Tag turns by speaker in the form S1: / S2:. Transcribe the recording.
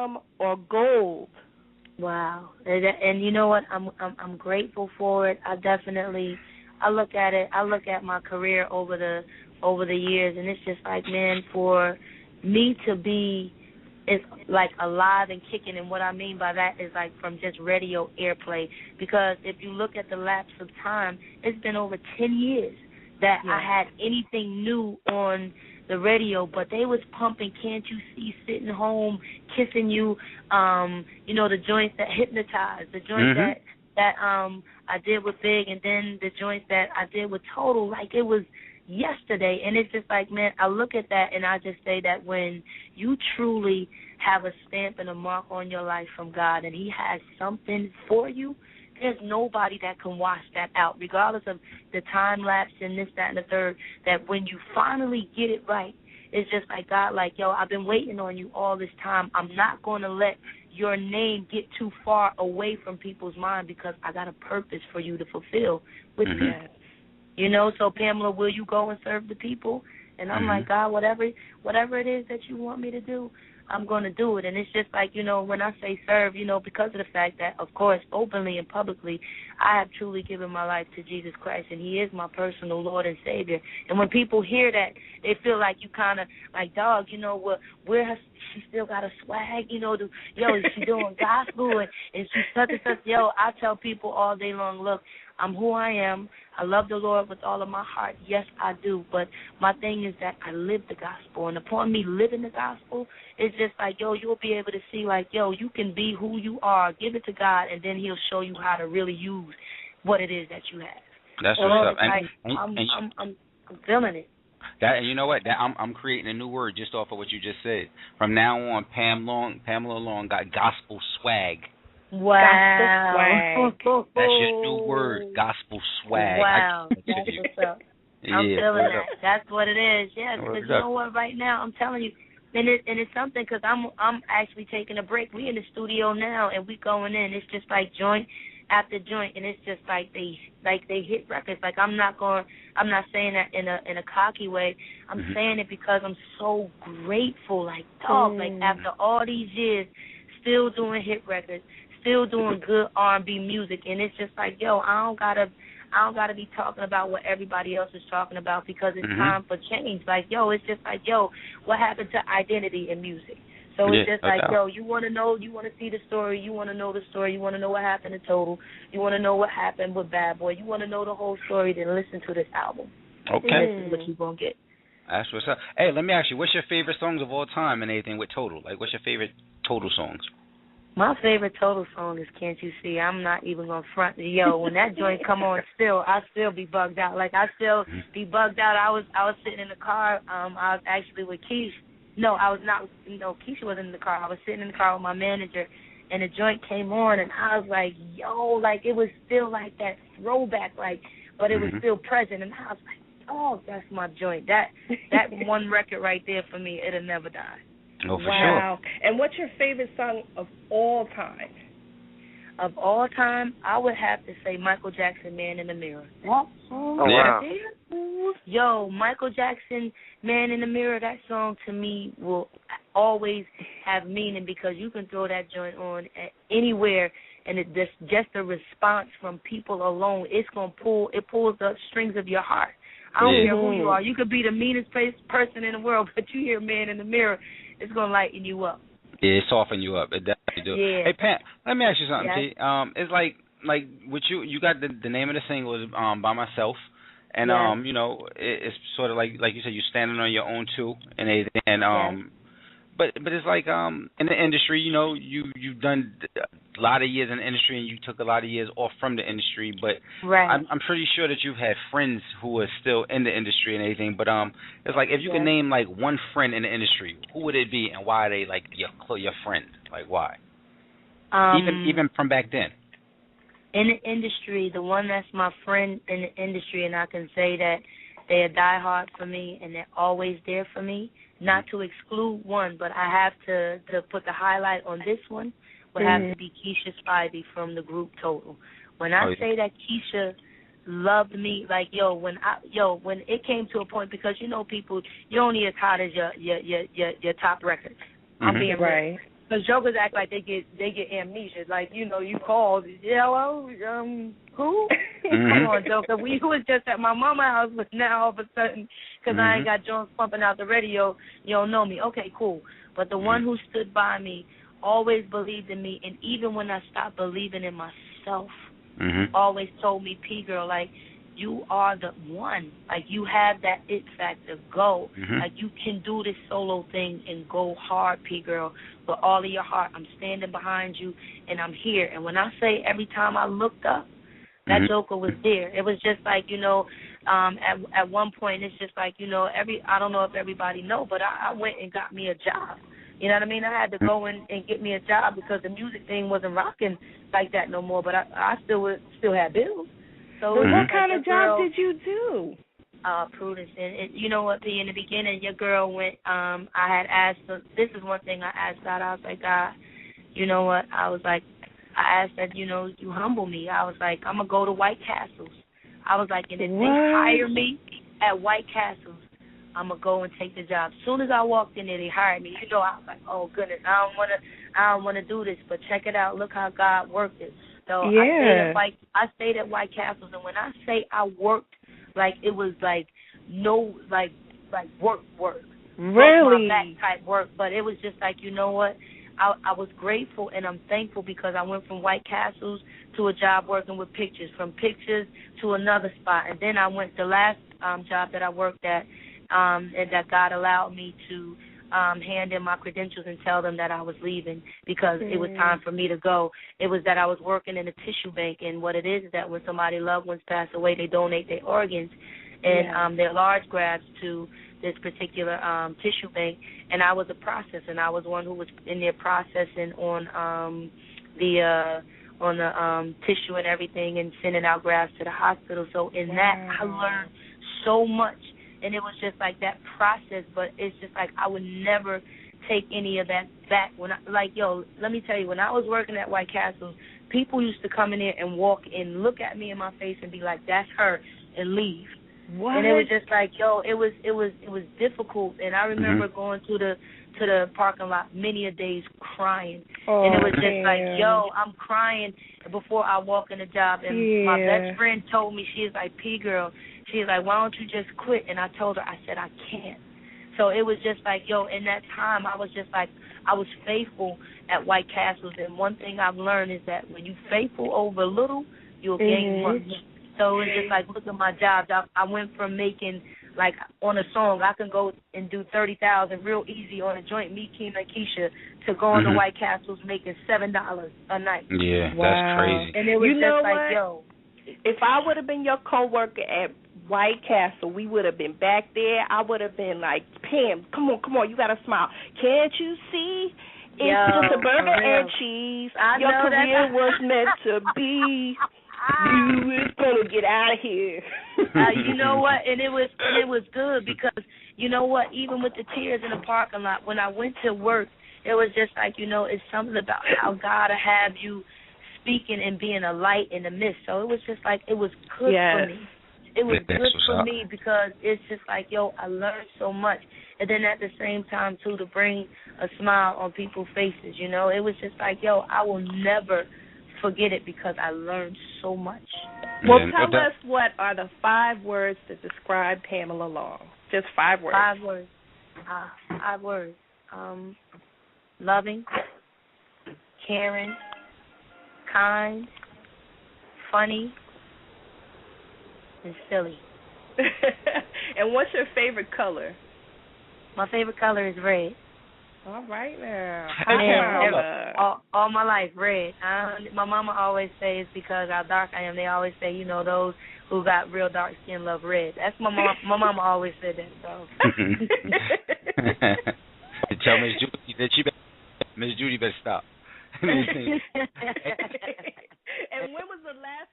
S1: platinum or gold.
S2: Wow. And you know what? I'm grateful for it. I look at it. I look at my career over the years, and it's just like, man, for me to be, it's like alive and kicking, and what I mean by that is like from just radio airplay. Because if you look at the lapse of time, it's been over 10 years that I had anything new on the radio, but they was pumping Can't You See, Sitting Home, Kissing You, the joints that hypnotize, the joints that I did with Big, and then the joints that I did with Total, like it was yesterday. And it's just like, man, I look at that and I just say that when you truly have a stamp and a mark on your life from God and he has something for you, there's nobody that can wash that out, regardless of the time lapse and this, that, and the third, that when you finally get it right, it's just like, God, like, yo, I've been waiting on you all this time. I'm not going to let your name get too far away from people's mind because I got a purpose for you to fulfill with me. You know, so Pamela, will you go and serve the people? And I'm like, God, whatever it is that you want me to do, I'm going to do it. And it's just like, you know, when I say serve, you know, because of the fact that, of course, openly and publicly, I have truly given my life to Jesus Christ, and he is my personal Lord and Savior. And when people hear that, they feel like you kind of like, dog, you know, where she still got a swag, you know, she doing gospel and she's such and such. Yo, I tell people all day long, look, I'm who I am. I love the Lord with all of my heart. Yes, I do. But my thing is that I live the gospel. And upon me living the gospel, it's just like, yo, you'll be able to see, like, yo, you can be who you are. Give it to God, and then he'll show you how to really use what it is that you have.
S3: That's what's up.
S2: I'm feeling it.
S3: That, and you know what? I'm creating a new word just off of what you just said. From now on, Pamela Long got gospel swag.
S2: Wow.
S3: That's your new word, gospel swag.
S2: Wow. That's what's up. I'm feeling that. That's what it is. Yes, because you know what? Right now, I'm telling you, and it's something because I'm actually taking a break. We in the studio now, and we going in. It's just like joint after joint, and it's just like they hit records. Like I'm not saying that in a cocky way. I'm saying it because I'm so grateful. Like, dog, like after all these years, still doing hit records, still doing good R&B music, and it's just like, yo, I don't gotta be talking about what everybody else is talking about because it's time for change. Like, yo, it's just like, yo, what happened to identity in music? So it's just like, yo, you want to see the story, you want to know the story, you want to know what happened to Total, you want to know what happened with Bad Boy, you want to know the whole story, then listen to this album.
S3: Okay.
S2: This is what you're going to get.
S3: That's what's up. Hey, let me ask you, what's your favorite songs of all time and anything with Total? Like, what's your favorite Total songs?
S2: My favorite Total song is Can't You See. I'm not even going to front. Yo, when that joint come on, I still be bugged out. Like, I still be bugged out. I was sitting in the car. I was actually with Keish. No, I was not. No, Keisha wasn't in the car. I was sitting in the car with my manager, and the joint came on, and I was like, yo, like, it was still like that throwback, like, but it was still present. And I was like, oh, that's my joint. That one record right there for me, it'll never die.
S3: Oh, for sure.
S1: And what's your favorite song of all time?
S2: Of all time, I would have to say Michael Jackson, Man in the Mirror.
S4: Oh, wow.
S2: Yo, Michael Jackson, Man in the Mirror, that song to me will always have meaning because you can throw that joint on anywhere, and just the response from people alone, it pulls the strings of your heart. I don't care who you are. You could be the meanest person in the world, but you hear Man in the Mirror, it's going to lighten you up.
S3: Yeah, it soften you up. It definitely do.
S2: Yeah.
S3: Hey, Pat, let me ask you something, T. It's like with you got the name of the single is By Myself. And, you know, it's sort of like you said, you're standing on your own, too, and everything. And, but it's like in the industry, you know, you've done a lot of years in the industry and you took a lot of years off from the industry. But I'm pretty sure that you've had friends who are still in the industry and everything. But it's like if you can name, like, one friend in the industry, who would it be and why are they, like, your friend? Like, why? Even from back then.
S2: In the industry, the one that's my friend in the industry, and I can say that they are diehard for me and they're always there for me, not to exclude one, but I have to put the highlight on this one, would have to be Keisha Spivey from the group Total. When I say that Keisha loved me, like, when it came to a point, because, you know, people, you're only as hot as your top records. I'm being
S1: right.
S2: Because jokers act like they get amnesia. Like, you know, you called, hello, who? Come on, joker. We was just at my mama's house, but now all of a sudden, because I ain't got Jones pumping out the radio, you don't know me. Okay, cool. But the one who stood by me always believed in me, and even when I stopped believing in myself, always told me, P girl, like, you are the one. Like, you have that it factor. Go. Like, you can do this solo thing and go hard, P girl, with all of your heart. I'm standing behind you, and I'm here. And when I say every time I looked up, that joker was there. It was just like, you know, at one point, it's just like, you know, I don't know if everybody know, but I went and got me a job. You know what I mean? I had to go in and get me a job because the music thing wasn't rocking like that no more, but I still had bills. So
S1: what kind of job did you do?
S2: Prudence. And you know what, P, in the beginning, your girl went, I had asked, this is one thing I asked God. I was like, God, you know what? I asked that, you know, you humble me. I was like, I'm going to go to White Castles. I was like, and if they hire me at White Castles, I'm going to go and take the job. As soon as I walked in there, they hired me. You know, I was like, oh, goodness, I don't want to do this, but check it out. Look how God worked it. So I stayed at White Castles, and when I say I worked, like it was like no like work.
S1: Really?
S2: My back type work, but it was just like, you know what? I was grateful and I'm thankful because I went from White Castles to a job working with pictures, from pictures to another spot, and then I went the last job that I worked at, and that God allowed me to hand in my credentials and tell them that I was leaving because it was time for me to go. It was that I was working in a tissue bank, and what it is that when somebody's loved ones pass away, they donate their organs and their large grafts to this particular tissue bank, and I was a processor, and I was one who was in there processing on the tissue and everything and sending out grafts to the hospital. So in that, I learned so much. And it was just like that process, but it's just like I would never take any of that back. When let me tell you, when I was working at White Castle, people used to come in there and walk and look at me in my face and be like, "That's her," and leave. What? And it was just like, it was difficult. And I remember going to the parking lot many a days crying, and it was just like, I'm crying before I walk in the job. And my best friend told me, she was like, P girl. She's like, why don't you just quit? And I told her, I said, I can't. So it was just like, in that time, I was just like, I was faithful at White Castles. And one thing I've learned is that when you're faithful over little, you'll gain much. So it's just like, look at my jobs. I went from making, like, on a song, I can go and do $30,000 real easy on a joint, me, Keem, and Keisha, to going to White Castles making $7 a night.
S3: Yeah, that's crazy.
S2: And it was just like,
S1: if I would have been your coworker at White Castle, we would have been back there. I would have been like, Pam, come on, you got to smile. Can't you see? It's just suburban and cheese. Your career was meant to be. You was going to get out of here.
S2: You know what? And it was good because, you know what, even with the tears in the parking lot, when I went to work, it was just like, you know, it's something about how God will have you speaking and being a light in the midst. So it was just like, it was good for me. It was good for me because it's just like, I learned so much. And then at the same time, too, to bring a smile on people's faces, you know. It was just like, I will never forget it because I learned so much.
S1: Well, tell us what are the 5 words that describe Pamela Long. Just 5 words.
S2: 5 words. 5 words. Loving, caring, kind, funny, and silly.
S1: And what's your favorite color?
S2: My favorite color is red.
S1: All right now.
S2: All my life, red. My mama always says because how dark I am, they always say, you know, those who got real dark skin love red. That's my mom. My mama always said that. So.
S3: Tell Miss Judy that Miss Judy better stop.
S1: And when was the last